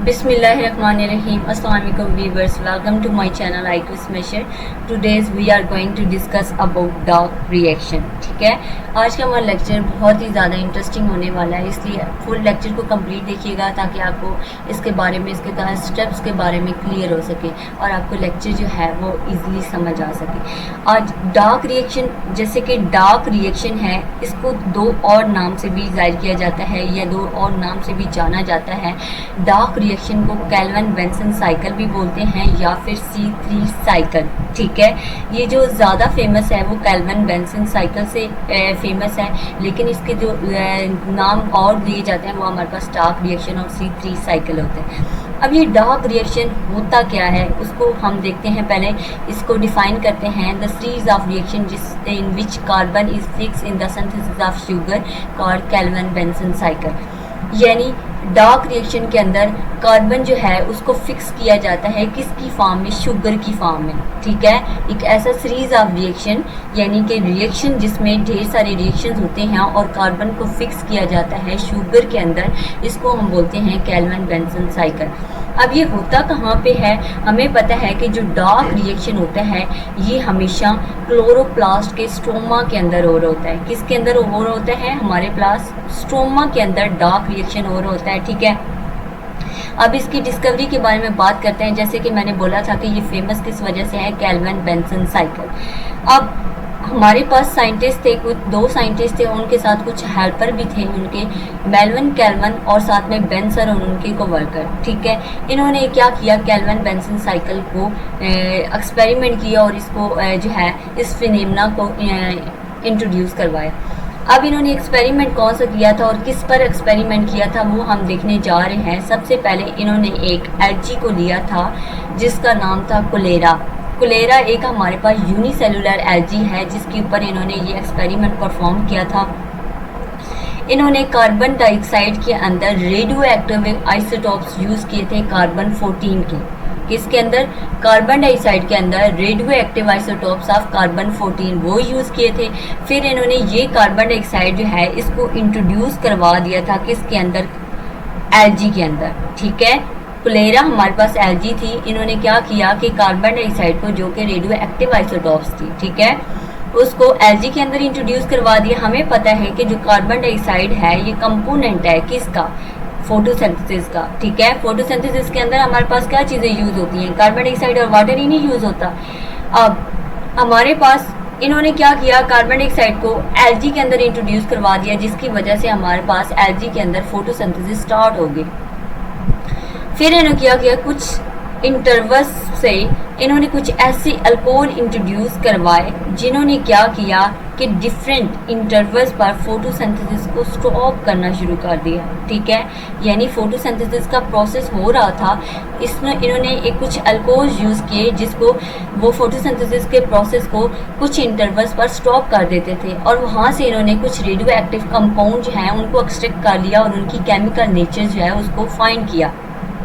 Bismillahirrahmanirrahim. Assalamualaikum viewers. Welcome to my channel IQ Smasher. Today we are going to discuss about dark reaction. ठीक है, आज का हमारा lecture बहुत ही ज़्यादा इंटरेस्टिंग होने वाला है, इसलिए फुल लेक्चर को कंप्लीट देखिएगा ताकि आपको इसके बारे में, इसके स्टेप्स के बारे में क्लियर हो सके और आपको लेक्चर जो है वो इजीली समझ आ सके। आज डार्क रिएक्शन, जैसे कि डार्क रिएक्शन है, इसको दो और नाम से भी जाहिर किया जाता है या दो और नाम से भी जाना जाता है। डार्क रिएक्शन को कैल्विन बेंसन साइकिल भी बोलते हैं या फिर C3 साइकिल। ठीक है, ये जो ज़्यादा फेमस है वो कैल्विन बेंसन साइकिल से फेमस है, लेकिन इसके जो नाम और दिए जाते हैं वो हमारे पास डार्क रिएक्शन और C3 साइकिल होते हैं। अब ये डार्क रिएक्शन होता क्या है उसको हम देखते हैं। पहले इसको डिफाइन करते हैं। द सीरीज ऑफ रिएक्शन जिस in which carbon is fix in the synthesis of sugar called Calvin Benson cycle. यानी डार्क रिएक्शन के अंदर कार्बन जो है उसको फिक्स किया जाता है किसकी फॉर्म में, शुगर की फॉर्म में। ठीक है, एक ऐसा सीरीज ऑफ रिएक्शन यानी कि रिएक्शन जिसमें ढेर सारे रिएक्शंस होते हैं और कार्बन को फिक्स किया जाता है शुगर के अंदर, इसको हम बोलते हैं कैल्विन बेंसन साइकिल। अब ये होता कहाँ पे है? हमें पता है कि जो डार्क रिएक्शन होता है ये हमेशा क्लोरोप्लास्ट के स्ट्रोमा के अंदर हो रहा होता है। किसके अंदर हो रहा होता है? हमारे पास स्ट्रोमा के अंदर डार्क रिएक्शन हो रहा होता है। ठीक है, अब इसकी डिस्कवरी के बारे में बात करते हैं। जैसे कि मैंने बोला था कि ये फेमस किस वजह से है, कैल्विन बेंसन साइकिल। अब हमारे पास साइंटिस्ट थे, कुछ दो साइंटिस्ट थे, उनके साथ कुछ हेल्पर भी थे उनके, मेल्विन कैल्विन और साथ में बेंसर और उनके को वर्कर। ठीक है, इन्होंने क्या किया, कैल्विन बेंसन साइकिल को एक्सपेरिमेंट किया और इसको जो है इस फिनोमेना को इंट्रोड्यूस करवाया। अब इन्होंने एक्सपेरिमेंट कौन सा किया था और किस पर एक्सपेरिमेंट किया था वो हम देखने जा रहे हैं। सबसे पहले इन्होंने एक एल्गी को लिया था जिसका नाम था कोलेरा। कोलेरा एक हमारे पास यूनिसेलुलर एल्गी है जिसके ऊपर इन्होंने ये एक्सपेरिमेंट परफॉर्म किया था। इन्होंने कार्बन डाइऑक्साइड के अंदर रेडियो एक्टिव आइसोटोप्स यूज़ किए थे, कार्बन 14 के। किसके अंदर? कार्बन डाइऑक्साइड के अंदर radio active isotopes of carbon 14 वो यूज़ किए थे। फिर इन्होंने ये कार्बन डाइऑक्साइड जो है इसको इंट्रोड्यूस करवा दिया था किसके अंदर? एल्गी के अंदर। ठीक है, कोलेरा हमारे पास एल्गी थी, इन्होंने क्या किया कि कार्बन डाइऑक्साइड को जो कि रेडियो एक्टिव आइसोटोप्स थी, ठीक है, उसको एल्गी के अंदर इंट्रोड्यूस करवा दिया। हमें पता है कि जो कार्बन डाइऑक्साइड है ये कंपोनेंट है किसका? फोटोसिंथेसिस का। ठीक है, फोटोसिंथेसिस के अंदर हमारे पास क्या चीज़ें यूज़ होती हैं? कार्बन डाइऑक्साइड और वाटर ही नहीं यूज़ होता। अब हमारे पास इन्होंने क्या किया, कार्बन डाइऑक्साइड को एल्गी के अंदर इंट्रोड्यूस करवा दिया जिसकी वजह से हमारे पास एल्गी के अंदर फोटोसिंथेसिस स्टार्ट हो गई। फिर इन्होंने क्या किया, कुछ इंटरवल्स से इन्होंने कुछ ऐसे अल्कोहल इंट्रोड्यूस करवाए जिन्होंने क्या किया कि डिफरेंट इंटरवल्स पर फोटोसिंथेसिस को स्टॉप करना शुरू कर दिया। ठीक है, यानी फोटोसिंथेसिस का प्रोसेस हो रहा था, इसमें इन्होंने एक कुछ अल्कोहल यूज़ किए जिसको वो फोटोसिंथेसिस के प्रोसेस को कुछ इंटरवल्स पर स्टॉप कर देते थे और वहाँ से इन्होंने कुछ रेडियो एक्टिव कंपाउंड जो हैं उनको एक्सट्रैक्ट कर लिया और उनकी केमिकल नेचर जो है उसको फाइंड किया।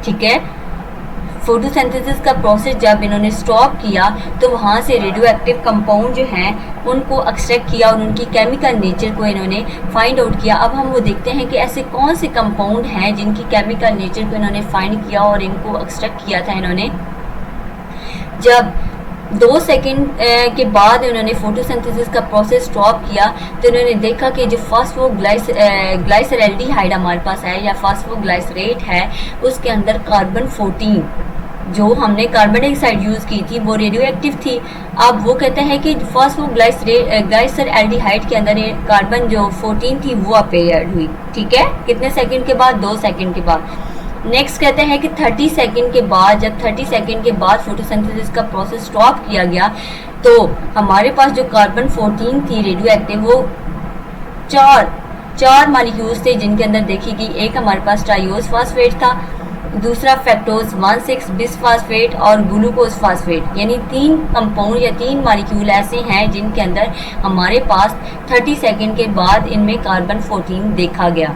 ठीक है, फोटोसिंथेसिस का प्रोसेस जब इन्होंने स्टॉप किया तो वहाँ से रेडियो एक्टिव कंपाउंड जो हैं उनको एक्सट्रैक्ट किया और उनकी केमिकल नेचर को इन्होंने फाइंड आउट किया। अब हम वो देखते हैं कि ऐसे कौन से कंपाउंड हैं जिनकी केमिकल नेचर को इन्होंने फाइंड किया और इनको एक्सट्रैक्ट किया था इन्होंने। जब 2 सेकंड के बाद उन्होंने फोटोसिंथेसिस का प्रोसेस स्टॉप किया तो उन्होंने देखा कि जो फास्फोग्लाइसरैल्डिहाइड हमारे पास है या फास्फोग्लाइसरेट है उसके अंदर कार्बन 14 जो हमने कार्बन डाइऑक्साइड यूज़ की थी वो रेडियो एक्टिव थी। अब वो कहते हैं कि फास्फोग्लाइसरैल्डिहाइड के अंदर कार्बन जो 14 थी वो अपेयर्ड हुई। ठीक है, कितने सेकंड के बाद? 2 सेकंड के बाद। नेक्स्ट कहते हैं कि 30 सेकंड के बाद, जब 30 सेकंड के बाद फोटोसिंथेसिस का प्रोसेस स्टॉप किया गया तो हमारे पास जो कार्बन 14 थी रेडियो एक्टिव वो चार मॉलिक्यूल्स थे जिनके अंदर देखिए एक हमारे पास ट्राइओस फास्फेट था, दूसरा फैक्टोज 1,6 बिसफास्फेट और ग्लूकोज फास्फेट। यानी 3 कंपाउंड या 3 मॉलिक्यूल ऐसे हैं जिनके अंदर हमारे पास 30 सेकंड के बाद इनमें कार्बन 14 देखा गया।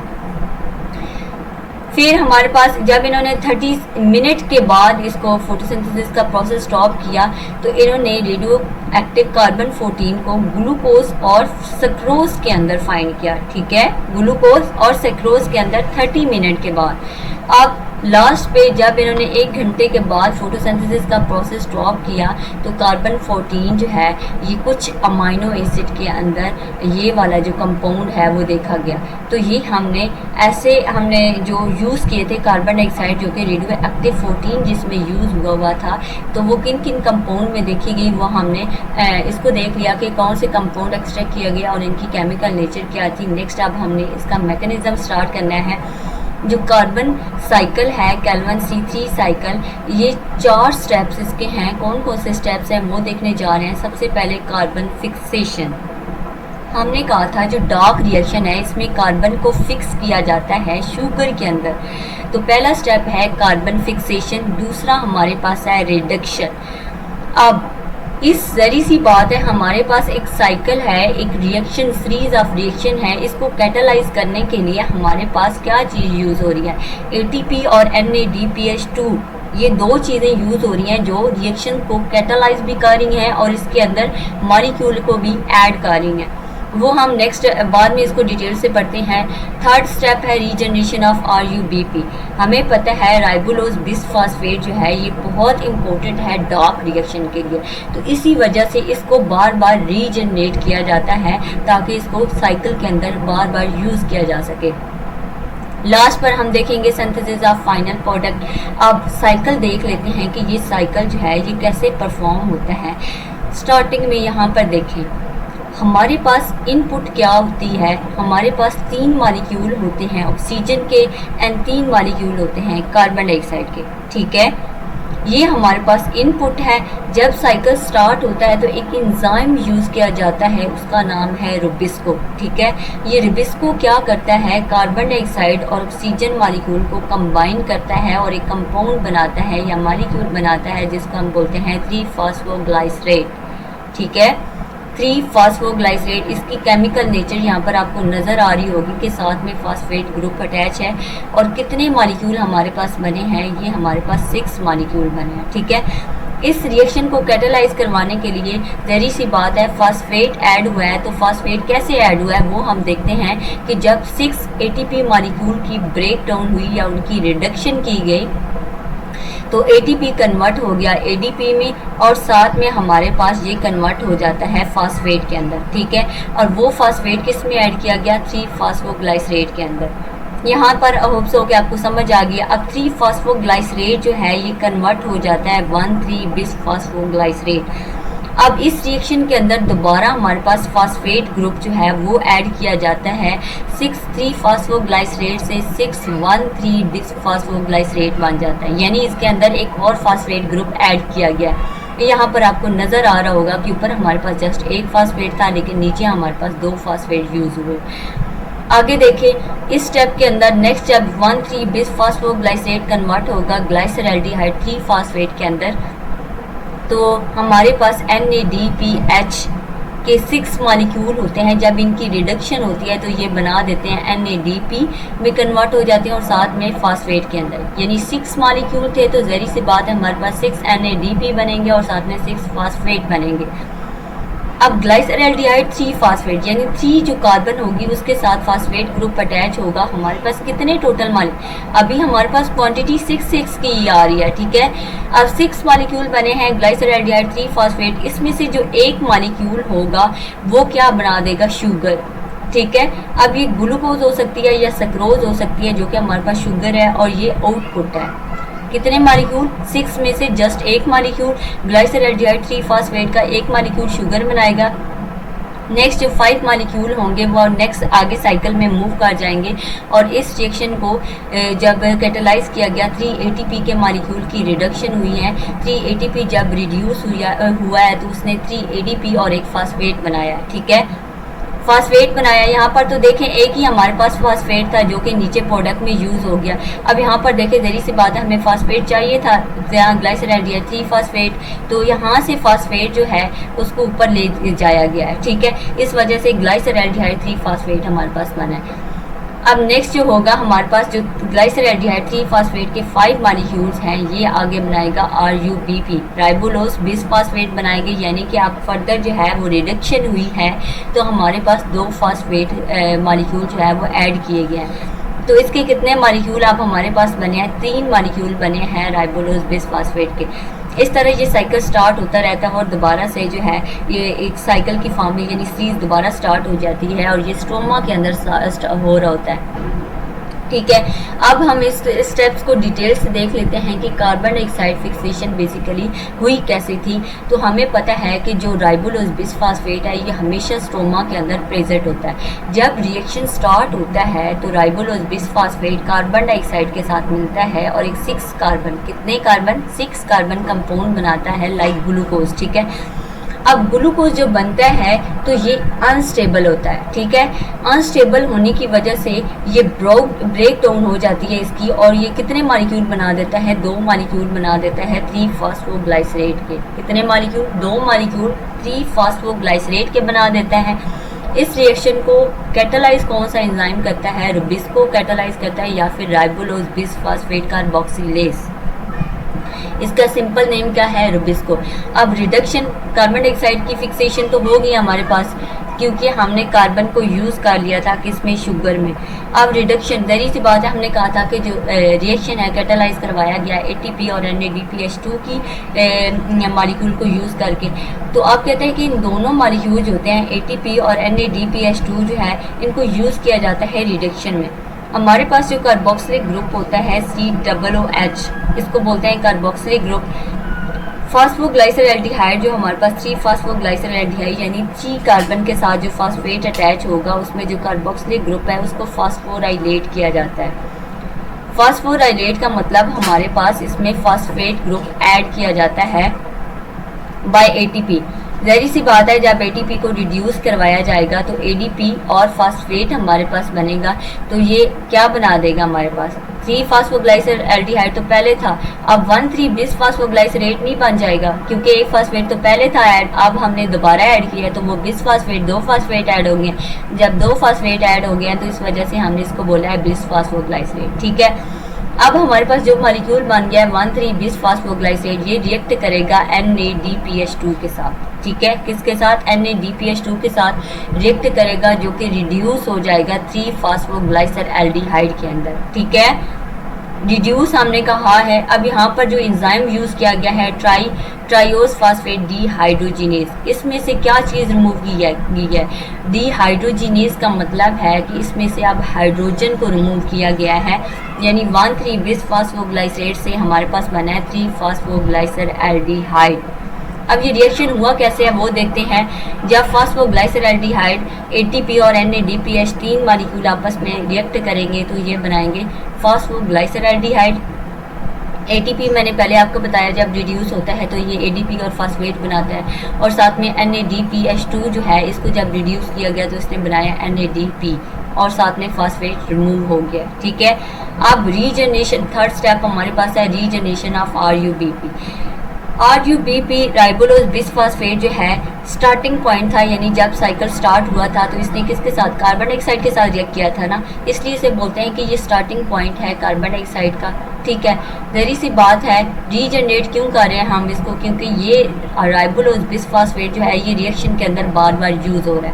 फिर हमारे पास जब इन्होंने 30 मिनट के बाद इसको फोटोसिंथेसिस का प्रोसेस स्टॉप किया तो इन्होंने रेडियो एक्टिव कार्बन 14 को ग्लूकोज और सक्रोज के अंदर फाइंड किया। ठीक है, ग्लूकोज और सक्रोज के अंदर 30 मिनट के बाद। अब लास्ट पे जब इन्होंने 1 घंटे के बाद फोटोसिंथेसिस का प्रोसेस स्टॉप किया तो कार्बन 14 जो है ये कुछ अमाइनो एसिड के अंदर ये वाला जो कंपाउंड है वो देखा गया। तो ये हमने जो यूज़ किए थे कार्बन डाइऑक्साइड जो कि रेडियो एक्टिव 14 जिसमें यूज़ हुआ था, तो वो किन किन कंपाउंड में देखी गई वो हमने इसको देख लिया कि कौन से कंपाउंड एक्सट्रैक्ट किया गया और इनकी केमिकल नेचर क्या थी। नेक्स्ट अब हमने इसका मैकेनिज्म स्टार्ट करना है। जो कार्बन साइकिल है, कैल्विन C3 साइकिल, ये 4 स्टेप्स इसके हैं। कौन कौन से स्टेप्स हैं वो देखने जा रहे हैं। सबसे पहले कार्बन फिक्सेशन। हमने कहा था जो डार्क रिएक्शन है इसमें कार्बन को फिक्स किया जाता है शुगर के अंदर। तो पहला स्टेप है कार्बन फिक्सेशन। दूसरा हमारे पास है रिडक्शन। अब इस जरी सी बात है, हमारे पास एक साइकिल है, एक रिएक्शन सीरीज ऑफ रिएक्शन है। इसको कैटालाइज करने के लिए हमारे पास क्या चीज़ यूज़ हो रही है, ATP और NADPH2। ये 2 चीज़ें यूज़ हो रही हैं जो रिएक्शन को कैटालाइज भी कर रही हैं और इसके अंदर मॉलिक्यूल को भी ऐड कर रही हैं। वो हम नेक्स्ट बाद में इसको डिटेल से पढ़ते हैं। थर्ड स्टेप है रीजनरेशन ऑफ RUBP। हमें पता है राइबोलोज बिसफॉस्फेट जो है ये बहुत इंपॉर्टेंट है डार्क रिएक्शन के लिए, तो इसी वजह से इसको बार बार रीजनरेट किया जाता है ताकि इसको साइकिल के अंदर बार बार यूज़ किया जा सके। लास्ट पर हम देखेंगे सिंथेसिस ऑफ फाइनल प्रोडक्ट। अब साइकिल देख लेते हैं कि ये साइकिल जो है ये कैसे परफॉर्म होता है। स्टार्टिंग में यहाँ पर देखें हमारे पास इनपुट क्या होती है। हमारे पास 3 मॉलिक्यूल होते हैं ऑक्सीजन के एंड 3 मॉलिक्यूल होते हैं कार्बन डाइऑक्साइड के, ठीक है। ये हमारे पास इनपुट है। जब साइकिल स्टार्ट होता है तो एक एंजाइम यूज़ किया जाता है, उसका नाम है रुबिस्को, ठीक है। ये रुबिस्को क्या करता है, कार्बन डाइऑक्साइड और ऑक्सीजन मॉलिक्यूल को कंबाइन करता है और एक कंपाउंड बनाता है या मॉलिक्यूल बनाता है जिसको हम बोलते हैं 3-फॉस्फोग्लाइसरेट, ठीक है। 3-फॉस्फोग्लाइसरेट। इसकी केमिकल नेचर यहाँ पर आपको नज़र आ रही होगी कि साथ में फॉस्फेट ग्रुप अटैच है। और कितने मॉलिक्यूल हमारे पास बने हैं, ये हमारे पास 6 मॉलिक्यूल बने हैं, ठीक है। इस रिएक्शन को कैटालाइज करवाने के लिए जरी सी बात है फॉस्फेट ऐड हुआ है। तो फॉस्फेट कैसे ऐड हुआ है वो हम देखते हैं कि जब 6 ATP मॉलिक्यूल की ब्रेक डाउन हुई या उनकी रिडक्शन की गई तो ATP कन्वर्ट हो गया ADP में और साथ में हमारे पास ये कन्वर्ट हो जाता है फॉस्फेट के अंदर, ठीक है। और वो फॉस्फेट किस में ऐड किया गया, 3-फॉस्फोग्लाइसरेट के अंदर। यहाँ पर होप्स हो कि आपको समझ आ गया। अब 3-फॉस्फोग्लाइसरेट जो है ये कन्वर्ट हो जाता है 1,3-बिसफॉस्फोग्लाइसरेट। अब इस रिएक्शन के अंदर दोबारा हमारे पास फॉस्फेट ग्रुप जो है वो ऐड किया जाता है। 6,3-फॉस्फोग्लाइसरेट से 6,1,3-बिसफॉस्फोग्लाइसरेट बन जाता है, यानी इसके अंदर एक और फॉस्फेट ग्रुप ऐड किया गया। यहाँ पर आपको नज़र आ रहा होगा कि ऊपर हमारे पास जस्ट एक फॉस्फेट था लेकिन नीचे हमारे पास 2 फॉस्फेट यूज़ हुए। आगे देखें इस स्टेप के अंदर नेक्स्ट जब 1,3-बिसफॉस्फोग्लाइसरेट कन्वर्ट होगा ग्लाइसरल्डिहाइड 3-फॉस्फेट के अंदर, तो हमारे पास NADPH के 6 मॉलिक्यूल होते हैं। जब इनकी रिडक्शन होती है तो ये बना देते हैं NADP में कन्वर्ट हो जाते हैं और साथ में फॉस्फेट के अंदर, यानी 6 मॉलिक्यूल थे तो जरी सी बात है हमारे पास 6 NADP बनेंगे और साथ में 6 फॉस्फेट बनेंगे। अब ग्लाइसरल्डिहाइड 3-फॉस्फेट यानी 3 जो कार्बन होगी उसके साथ फॉस्फेट ग्रुप अटैच होगा। हमारे पास कितने टोटल अभी हमारे पास क्वांटिटी 6 की आ रही है, ठीक है। अब 6 मॉलिक्यूल बने हैं ग्लाइसरल्डिहाइड 3-फॉस्फेट। इसमें से जो एक मॉलिक्यूल होगा वो क्या बना देगा, शुगर, ठीक है। अब ये ग्लूकोज हो सकती है या सक्रोज हो सकती है जो कि हमारे पास शुगर है और ये आउटपुट है। कितने मॉलिक्यूल, 6 में से जस्ट एक मॉलिक्यूल ग्लाइसरल्डिहाइड 3-फॉस्फेट का एक मॉलिक्यूल शुगर बनाएगा। नेक्स्ट जो 5 मॉलिक्यूल होंगे वो नेक्स्ट आगे साइकिल में मूव कर जाएंगे और इस रिएक्शन को जब कैटालाइज किया गया 3 ATP के मॉलिक्यूल की रिडक्शन हुई है। 3 ATP जब रिड्यूस हुआ है तो उसने 3 ADP और एक फॉस्फेट बनाया, ठीक है, फॉस्फेट बनाया। यहाँ पर तो देखें एक ही हमारे पास फॉस्फेट था जो कि नीचे प्रोडक्ट में यूज़ हो गया। अब यहाँ पर देखें जरी सी बात है हमें फॉस्फेट चाहिए था, यहाँ ग्लाइसरल्डिहाइड 3-फॉस्फेट, तो यहाँ से फॉस्फेट जो है उसको ऊपर ले जाया गया है, ठीक है। इस वजह से ग्लाइसरल्डिहाइड 3-फॉस्फेट हमारे पास बना है। अब नेक्स्ट जो होगा हमारे पास जो ग्लाइसरल्डिहाइड 3-फॉस्फेट के 5 मॉलिक्यूल्स हैं ये आगे बनाएगा RUBP, राइबोलोज बिसफॉस्फेट बनाएंगे, यानी कि आप फर्दर जो है वो रिडक्शन हुई है तो हमारे पास 2 फॉस्फेट मॉलिक्यूल जो है वो ऐड किए गए हैं। तो इसके कितने मॉलिक्यूल अब हमारे पास बने हैं, 3 मॉलिक्यूल बने हैं राइबोलोज बिसफॉस्फेट के। इस तरह ये साइकिल स्टार्ट होता रहता है और दोबारा से जो है ये एक साइकिल की फॉर्म में यानी सीरीज दोबारा स्टार्ट हो जाती है और ये स्ट्रोमा के अंदर हो रहा होता है। ठीक है, अब हम इस स्टेप्स को डिटेल से देख लेते हैं कि कार्बन डाइऑक्साइड फिक्सेशन बेसिकली हुई कैसे थी। तो हमें पता है कि जो राइबोलोज बिसफॉस्फेट है ये हमेशा स्ट्रोमा के अंदर प्रेजेंट होता है। जब रिएक्शन स्टार्ट होता है तो राइबोलोज बिसफॉस्फेट कार्बन डाइऑक्साइड के साथ मिलता है और एक 6 कार्बन कंपाउंड बनाता है लाइक ग्लूकोज। ठीक है, अब ग्लूकोज जो बनता है तो ये अनस्टेबल होता है। ठीक है, अनस्टेबल होने की वजह से ये ब्रेक डाउन हो जाती है इसकी और ये कितने मॉलिक्यूल बना देता है, 2 मॉलिक्यूल बना देता है 3-फॉस्फोग्लाइसरेट के। कितने मॉलिक्यूल, 2 मॉलिक्यूल 3-फॉस्फोग्लाइसरेट के बना देता है। इस रिएक्शन को कैटालाइज कौन सा एंजाइम करता है, रुबिस्को कैटालाइज करता है या फिर राइबोलोज बिसफॉस्फेट कार्बोक्सिलेज। इसका सिंपल नेम क्या है, रुबिस्को। अब रिडक्शन कार्बन डाइऑक्साइड की फिक्सेशन तो हो गई हमारे पास क्योंकि हमने कार्बन को यूज़ कर लिया था किसमें, शुगर में। अब रिडक्शन जरी सी बात है, हमने कहा था कि जो रिएक्शन है कैटालाइज करवाया गया ATP और NADPH2 की मॉलिक्यूल को यूज़ करके। तो आप कहते हैं कि इन दोनों मॉलिक्यूल जो होते हैं ATP और NADPH2 जो है इनको यूज़ किया जाता है रिडक्शन में। हमारे पास जो कार्बोक्सिलिक ग्रुप होता है COOH, इसको बोलते हैं कार्बोक्सिलिक ग्रुप। फॉस्फोग्लाइसरएल्डिहाइड जो हमारे पास 3-फॉस्फोग्लाइसरएल्डिहाइड यानी 3 कार्बन के साथ जो फॉस्फेट अटैच होगा उसमें जो कार्बोक्सिलिक ग्रुप है उसको फॉस्फोराइलेट किया जाता है। फॉस्फोराइलेट का मतलब हमारे पास इसमें फॉस्फेट ग्रुप ऐड किया जाता है बाय ATP। जहरी सी बात है, जब ATP को रिड्यूस करवाया जाएगा तो ADP और फॉस्फेट हमारे पास बनेगा। तो ये क्या बना देगा हमारे पास, 3-फॉस्फोग्लाइसरएल्डिहाइड तो पहले था, अब 1,3-बिसफॉस्फोग्लाइसरेट नहीं बन जाएगा क्योंकि एक फॉस्फेट तो पहले था ऐड, अब हमने दोबारा ऐड किया तो वो बिसफॉस्फेट 2 फॉस्फेट ऐड हो गए। जब 2 फॉस्फेट ऐड हो गए तो इस वजह से हमने इसको बोला है बिसफॉस्फोग्लाइसरेट। ठीक है, अब हमारे पास जो मॉलिक्यूल बन गया है 1,3-बिसफॉस्फोग्लाइसरेट, ये रिएक्ट करेगा NADPH2 के साथ। ठीक है, किसके साथ, NADPH2 के साथ रिएक्ट करेगा जो कि रिड्यूस हो जाएगा 3-फॉस्फोग्लाइसरएल्डिहाइड के अंदर। ठीक है, रिड्यूस हमने कहा है। अब यहाँ पर जो एंजाइम यूज़ किया गया है ट्राइओस फास्फेट डीहाइड्रोजिनेज, इसमें से क्या चीज़ रिमूव की है, डीहाइड्रोजिनेज का मतलब है कि इसमें से अब हाइड्रोजन को रिमूव किया गया है। यानी 1,3-बिसफॉस्फोग्लाइसरेट से हमारे पास बना है 3-फॉस्फोग्लाइसरएल्डिहाइड। अब ये रिएक्शन हुआ कैसे है वो देखते हैं। जब फॉस्फोग्लाइसरएल्डिहाइड ATP और NADPH 3 मॉलिक्यूल आपस में रिएक्ट करेंगे तो ये बनाएंगे फॉस्फोग्लाइसरएल्डिहाइड। ATP मैंने पहले आपको बताया जब रिड्यूस होता है तो ये ADP और फॉस्फेट बनाता है और साथ में NADPH2 जो है इसको जब रिड्यूस किया गया तो इसने बनाया NADP और साथ में फॉस्फेट रिमूव हो गया। ठीक है, अब रीजनरेशन, थर्ड स्टेप हमारे पास है रीजनरेशन ऑफ RUBP राइबोलोज बिसफॉस्फेट जो है स्टार्टिंग पॉइंट था, यानी जब साइकिल स्टार्ट हुआ था तो इसने किसके साथ, कार्बन डाइऑक्साइड के साथ रिएक्ट किया था ना, इसलिए इसे बोलते हैं कि ये स्टार्टिंग पॉइंट है कार्बन डाइऑक्साइड का। ठीक है, जहरी सी बात है, रीजनरेट क्यों कर रहे हैं हम इसको, क्योंकि ये राइबोलोज बिसफॉस्फेट जो है ये रिएक्शन के अंदर बार बार यूज़ हो रहा है।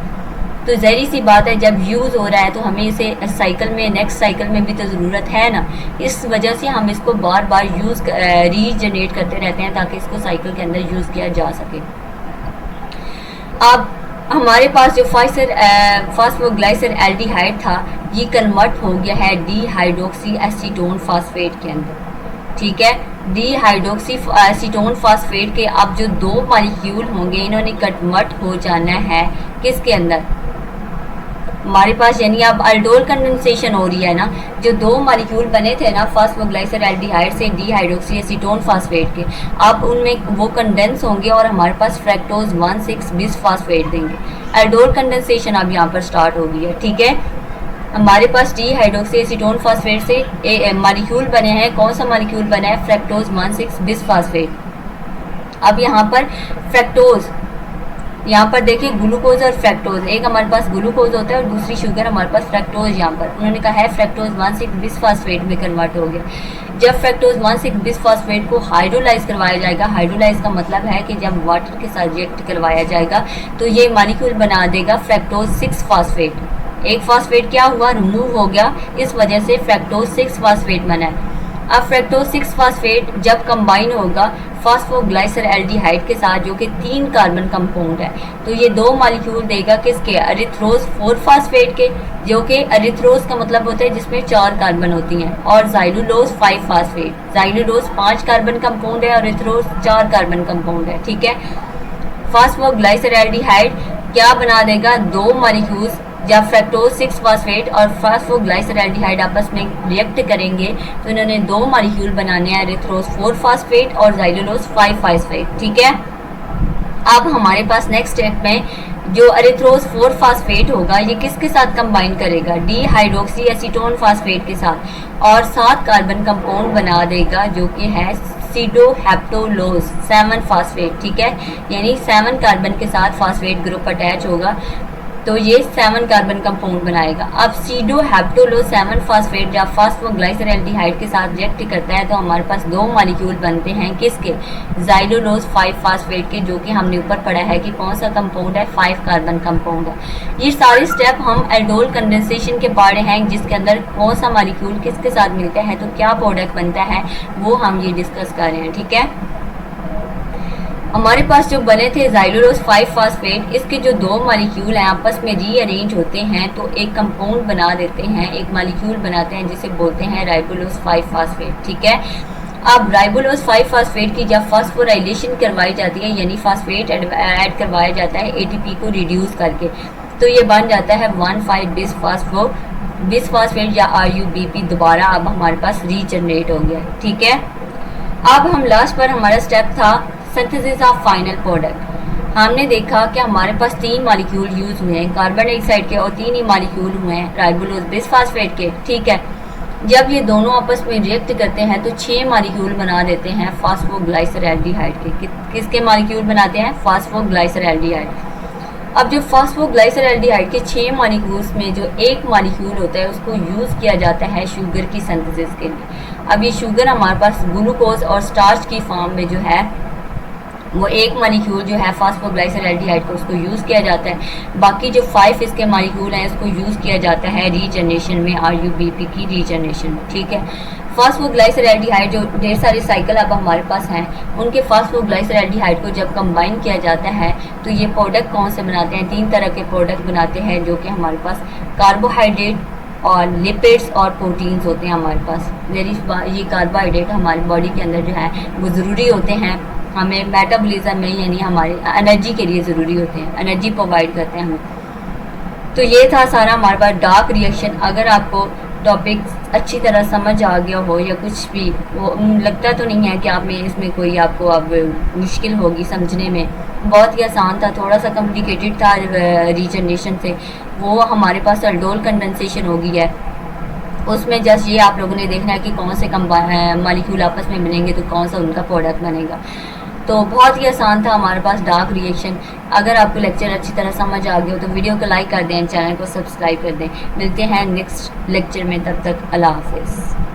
तो जहरी सी बात है, जब यूज़ हो रहा है तो हमें इसे साइकिल में, नेक्स्ट साइकिल में भी तो ज़रूरत है ना, इस वजह से हम इसको बार बार रीजनरेट करते रहते हैं ताकि इसको साइकिल के अंदर यूज़ किया जा सके। अब हमारे पास जो फॉस्फोग्लाइसरएल्डिहाइड था ये कन्वर्ट हो गया है डीहाइड्रोक्सी एसीटोन फॉस्फेट के अंदर। ठीक है, डीहाइड्रोक्सी एसीटोन फॉस्फेट के अब जो 2 मॉलिक्यूल होंगे इन्होंने कन्वर्ट हो जाना है किसके अंदर, हमारे पास, यानी अब अल्डोल कंडेंसेशन हो रही है ना, जो 2 मॉलिक्यूल बने थे ना फॉस्फोग्लाइसरएल्डिहाइड से डीहाइड्रोक्सी एसीटोन फॉस्फेट के, अब उनमें वो कंडेंस होंगे और हमारे पास फ्रैक्टोज 1,6-बिसफॉस्फेट देंगे। अल्डोल कंडेंसेशन अब यहाँ पर स्टार्ट हो गई है। ठीक है, हमारे पास डीहाइड्रोक्सी एसीटोन फॉस्फेट से मॉलिक्यूल बने हैं, कौन सा मॉलिक्यूल बना है, फ्रैक्टोज 1,6-बिसफॉस्फेट। अब यहाँ पर फ्रैक्टोज, यहाँ पर देखिए ग्लूकोज और फ्रैक्टोज, एक हमारे पास ग्लूकोज होता है और दूसरी शुगर हमारे पास फ्रैक्टोज, यहाँ पर उन्होंने कहा है फ्रैक्टोज 1,6-बिसफॉस्फेट में कन्वर्ट हो गया। जब फ्रैक्टोज 1,6-बिसफॉस्फेट को हाइड्रोलाइज करवाया जाएगा, हाइड्रोलाइज का मतलब है कि जब वाटर के साथ रिएक्ट करवाया जाएगा तो ये मॉलिक्यूल बना देगा फ्रैक्टोज 6-फॉस्फेट। एक फास्फेट क्या हुआ, रिमूव हो गया, इस वजह से फ्रक्टोज 6 फास्फेट बना है। अब फ्रक्टोज 6 फास्फेट जब कंबाइन होगा फास्फोग्लाइसरएल्डिहाइड के साथ, जो कि 3 कार्बन कंपाउंड है, तो ये 2 मॉलिक्यूल देगा किसके, एरिथ्रोज 4 फास्फेट के, जो कि एरिथ्रोज का मतलब होता है जिसमें 4 कार्बन होती हैं, और xylulose 5 phosphate. Xylulose 5 carbon compound है और एरिथ्रोज 4 कार्बन कंपाउंड है, ठीक है। फास्फोग्लाइसरएल्डिहाइड क्या बना देगा, 2 मॉलिक्यूल्स जब फ्रक्टोज 6 फास्फेट और फास्फोग्लाइसरएल्डिहाइड आपस में रिएक्ट करेंगे तो इन्होंने 2 मॉलिक्यूल बनाने हैं, एरिथ्रोज 4 फास्फेट और जाइलुलोज 5 फास्फेट, ठीक है। अब हमारे पास नेक्स्ट स्टेप में जो एरिथ्रोज 4 फास्फेट होगा ये किसके साथ कंबाइन करेगा, डी हाइड्रोक्सी एसीटोन फास्फेट के साथ, और 7 कार्बन कंपाउंड बना देगा जो कि है सीडोहेप्टोलोज 7 फास्फेट, ठीक है। यानी 7 कार्बन के साथ फास्फेट ग्रुप अटैच होगा तो ये 7 कार्बन कंपाउंड बनाएगा। अब सीडोहेप्टोलोज 7 फास्फेट जब फास्फोग्लाइसरएल्डिहाइड के साथ रिएक्ट करता है तो हमारे पास 2 मॉलिक्यूल बनते हैं किसके, जाइलुलोज 5 फास्फेट के, जो कि हमने ऊपर पढ़ा है कि कौन सा कंपाउंड है, 5 कार्बन कंपाउंड है। ये सारे स्टेप हम एल्डोल कंडेंसेशन के पढ़े हैं जिसके अंदर कौन सा मॉलिक्यूल किसके साथ मिलता है तो क्या प्रोडक्ट बनता है वो हम ये डिस्कस कर रहे हैं, ठीक है। हमारे पास जो बने थे जाइलुलोज 5 फास्फेट, इसके जो 2 मॉलिक्यूल हैं आपस में रीअरेंज होते हैं तो एक कंपाउंड बना देते हैं, एक मॉलिक्यूल बनाते हैं जिसे बोलते हैं राइबोलोज 5 फास्फेट, ठीक है। अब राइबोलोज 5 फास्फेट की जब फास्फोराइलेशन करवाई जाती है यानी फास्फेट ऐड करवाया जाता है एटीपी को रिड्यूस करके, तो ये बन जाता है 1,5-बिस फास्फेट या RUBP, दोबारा अब हमारे पास रीजनरेट हो गया, ठीक है। अब हम लास्ट पर हमारा स्टेप था सिंथेसिस ऑफ फाइनल प्रोडक्ट। हमने देखा कि हमारे पास 3 मॉलिक्यूल यूज हुए हैं कार्बन डाइऑक्साइड के और 3 ही मॉलिक्यूल हुए हैं राइबोलोज बिसफास्फेट के, ठीक है। जब ये दोनों आपस में रिएक्ट करते हैं तो 6 मॉलिक्यूल बना देते हैं फास्फोग्लाइसरएल्डिहाइड के। किसके मॉलिक्यूल बनाते हैं, फास्फोग्लाइसरएल्डिहाइड। अब जो फास्फोग्लाइसरएल्डिहाइड के 6 मॉलिक्यूल्स में जो एक मॉलिक्यूल होता है उसको यूज किया जाता है शुगर की सिंथेसिस के लिए। अब ये शुगर हमारे पास ग्लूकोज और स्टार्च की फॉर्म में जो है वो एक मॉलिक्यूल जो है फास्फोग्लाइसरएल्डिहाइड को उसको यूज़ किया जाता है, बाकी जो 5 इसके मॉलिक्यूल हैं इसको यूज़ किया जाता है रीजनरेशन में, RUBP की रीजनरेशन में, ठीक है। फास्फोग्लाइसरएल्डिहाइड जो ढेर सारे साइकिल अब हमारे पास हैं उनके फास्फोग्लाइसरएल्डिहाइड को जब कंबाइन किया जाता है तो ये प्रोडक्ट कौन से बनाते हैं, 3 तरह के प्रोडक्ट बनाते हैं जो कि हमारे पास कार्बोहाइड्रेट और लिपिड्स और प्रोटीन्स होते हैं हमारे पास। ये कार्बोहाइड्रेट हमारी बॉडी के अंदर जो है वो ज़रूरी होते हैं, हमें मेटाबॉलिज्म में यानी हमारी एनर्जी के लिए ज़रूरी होते हैं, एनर्जी प्रोवाइड करते हैं हमें। तो ये था सारा हमारे पास डार्क रिएक्शन। अगर आपको टॉपिक अच्छी तरह समझ आ गया हो या कुछ भी वो लगता तो नहीं है कि आप में इसमें कोई आपको अब मुश्किल होगी समझने में, बहुत ही आसान था, थोड़ा सा कॉम्प्लिकेटेड था रीजनरेशन से, वो हमारे पास एल्डोल कंडेंसेशन हो गई है। उसमें जस्ट ये आप लोगों ने देखना है कि कौन से मॉलिक्यूल आपस में बनेंगे तो कौन सा उनका प्रोडक्ट बनेगा। तो बहुत ही आसान था हमारे पास डार्क रिएक्शन। अगर आपको लेक्चर अच्छी तरह समझ आ गया हो तो वीडियो को लाइक कर दें, चैनल को सब्सक्राइब कर दें। मिलते हैं नेक्स्ट लेक्चर में, तब तक अल्लाह हाफिज़।